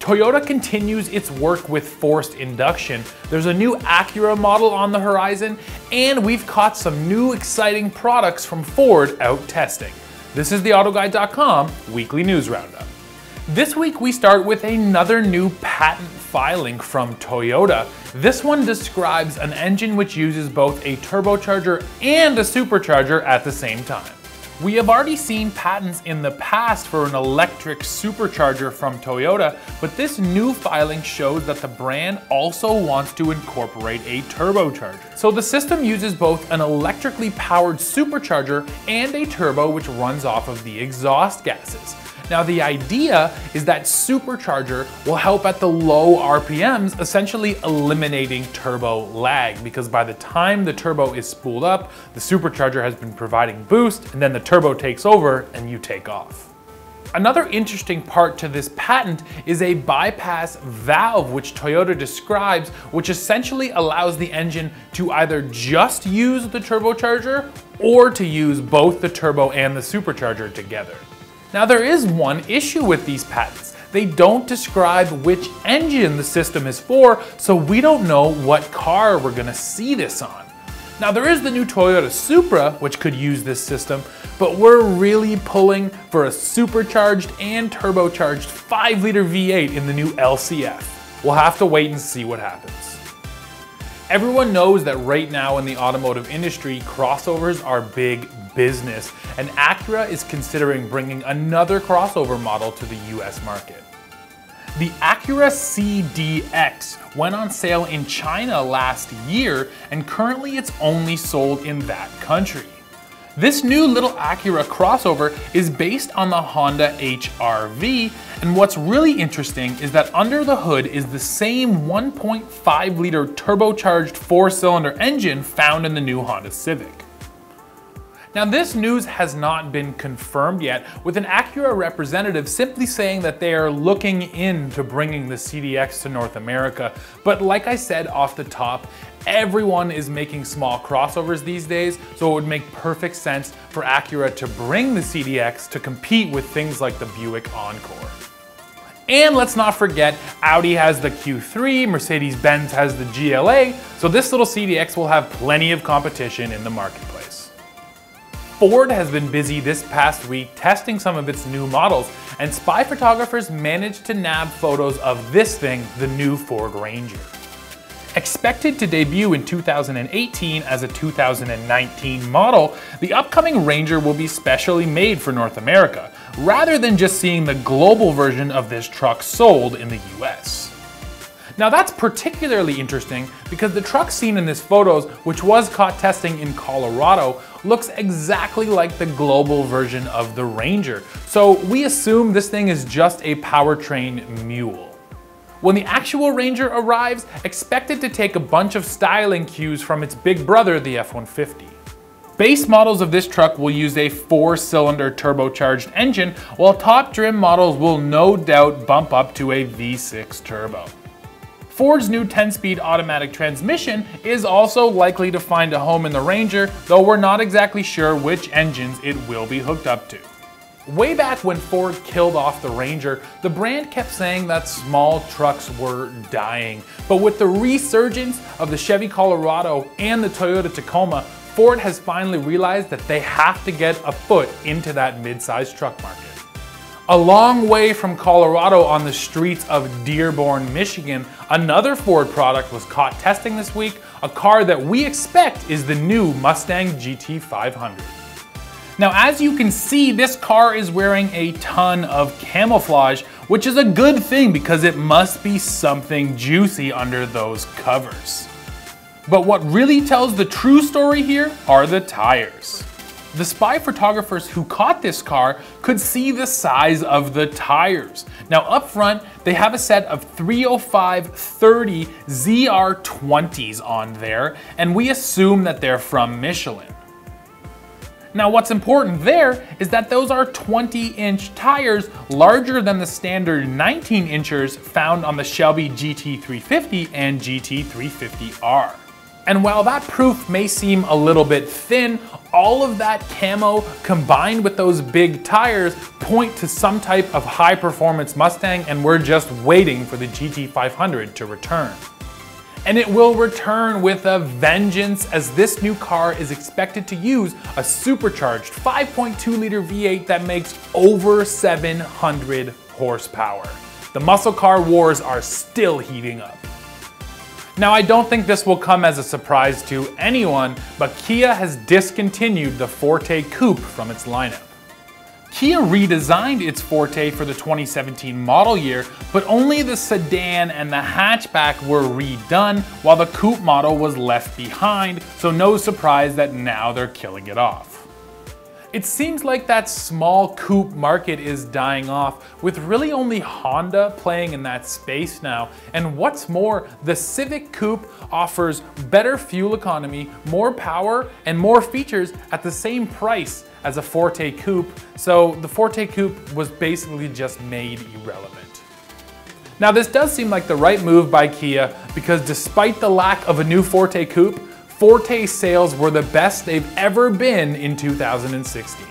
Toyota continues its work with forced induction. There's a new Acura model on the horizon, and we've caught some new exciting products from Ford out testing. This is the AutoGuide.com Weekly News Roundup. This week we start with another new patent filing from Toyota. This one describes an engine which uses both a turbocharger and a supercharger at the same time. We have already seen patents in the past for an electric supercharger from Toyota, but this new filing shows that the brand also wants to incorporate a turbocharger. So the system uses both an electrically powered supercharger and a turbo which runs off of the exhaust gases. Now the idea is that supercharger will help at the low RPMs, essentially eliminating turbo lag, because by the time the turbo is spooled up, the supercharger has been providing boost, and then the turbo takes over and you take off. Another interesting part to this patent is a bypass valve which Toyota describes, which essentially allows the engine to either just use the turbocharger or to use both the turbo and the supercharger together. Now there is one issue with these patents. They don't describe which engine the system is for, so we don't know what car we're gonna see this on. Now there is the new Toyota Supra, which could use this system, but we're really pulling for a supercharged and turbocharged 5-liter V8 in the new LCF. We'll have to wait and see what happens. Everyone knows that right now in the automotive industry, crossovers are big business, and Acura is considering bringing another crossover model to the US market. The Acura CDX went on sale in China last year, and currently it's only sold in that country. This new little Acura crossover is based on the Honda HR-V, and what's really interesting is that under the hood is the same 1.5-liter turbocharged 4-cylinder engine found in the new Honda Civic. Now this news has not been confirmed yet, with an Acura representative simply saying that they are looking into bringing the CDX to North America. But like I said off the top, everyone is making small crossovers these days, so it would make perfect sense for Acura to bring the CDX to compete with things like the Buick Encore. And let's not forget, Audi has the Q3, Mercedes-Benz has the GLA, so this little CDX will have plenty of competition in the marketplace. Ford has been busy this past week testing some of its new models, and spy photographers managed to nab photos of this thing, the new Ford Ranger. Expected to debut in 2018 as a 2019 model, the upcoming Ranger will be specially made for North America, rather than just seeing the global version of this truck sold in the US. Now that's particularly interesting because the truck seen in these photos, which was caught testing in Colorado, looks exactly like the global version of the Ranger. So we assume this thing is just a powertrain mule. When the actual Ranger arrives, expect it to take a bunch of styling cues from its big brother, the F-150. Base models of this truck will use a 4-cylinder turbocharged engine, while top trim models will no doubt bump up to a V6 turbo. Ford's new 10-speed automatic transmission is also likely to find a home in the Ranger, though we're not exactly sure which engines it will be hooked up to. Way back when Ford killed off the Ranger, the brand kept saying that small trucks were dying. But with the resurgence of the Chevy Colorado and the Toyota Tacoma, Ford has finally realized that they have to get a foot into that mid-sized truck market. A long way from Colorado on the streets of Dearborn, Michigan, another Ford product was caught testing this week, a car that we expect is the new Mustang GT500. Now as you can see, this car is wearing a ton of camouflage, which is a good thing because it must be something juicy under those covers. But what really tells the true story here are the tires. The spy photographers who caught this car could see the size of the tires. Now up front, they have a set of 305/30 ZR20s on there, and we assume that they're from Michelin. Now what's important there is that those are 20-inch tires, larger than the standard 19-inchers found on the Shelby GT350 and GT350R. And while that proof may seem a little bit thin, all of that camo combined with those big tires point to some type of high performance Mustang, and we're just waiting for the GT500 to return. And it will return with a vengeance, as this new car is expected to use a supercharged 5.2 liter V8 that makes over 700 horsepower. The muscle car wars are still heating up. Now, I don't think this will come as a surprise to anyone, but Kia has discontinued the Forte Koup from its lineup. Kia redesigned its Forte for the 2017 model year, but only the sedan and the hatchback were redone, while the coupe model was left behind, so no surprise that now they're killing it off. It seems like that small coupe market is dying off, with really only Honda playing in that space now. And what's more, the Civic Coupe offers better fuel economy, more power, and more features at the same price as a Forte Koup, so the Forte Koup was basically just made irrelevant. Now, this does seem like the right move by Kia, because despite the lack of a new Forte Koup, Forte sales were the best they've ever been in 2016.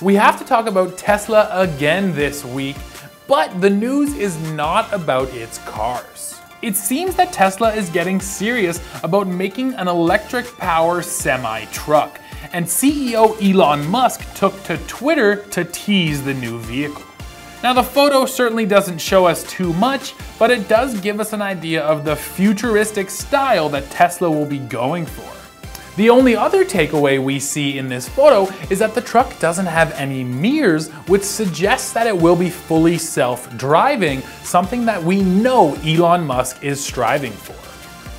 We have to talk about Tesla again this week, but the news is not about its cars. It seems that Tesla is getting serious about making an electric power semi-truck, and CEO Elon Musk took to Twitter to tease the new vehicle. Now, the photo certainly doesn't show us too much, but it does give us an idea of the futuristic style that Tesla will be going for. The only other takeaway we see in this photo is that the truck doesn't have any mirrors, which suggests that it will be fully self-driving, something that we know Elon Musk is striving for.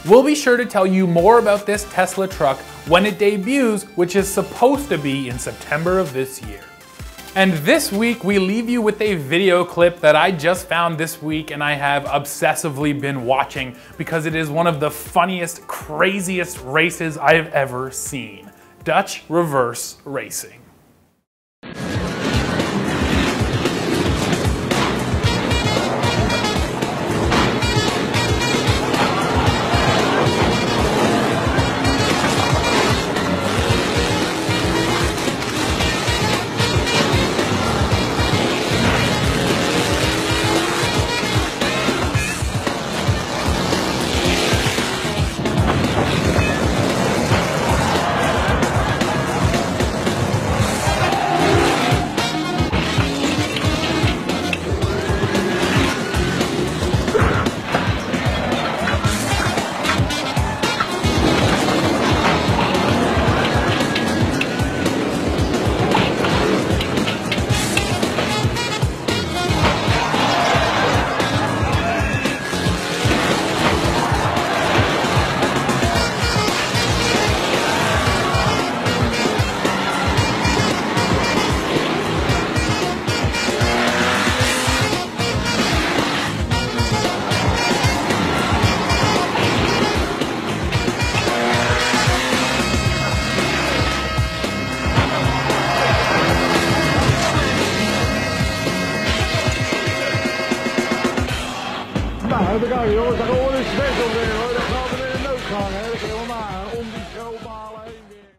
We'll be sure to tell you more about this Tesla truck when it debuts, which is supposed to be in September of this year. And this week, we leave you with a video clip that I just found this week and I have obsessively been watching because it is one of the funniest, craziest races I have ever seen. Dutch reverse racing. Nou, daar ga je hoor, daar hoor je steeds op weer hoor, daar gaan we in de noodgang hè.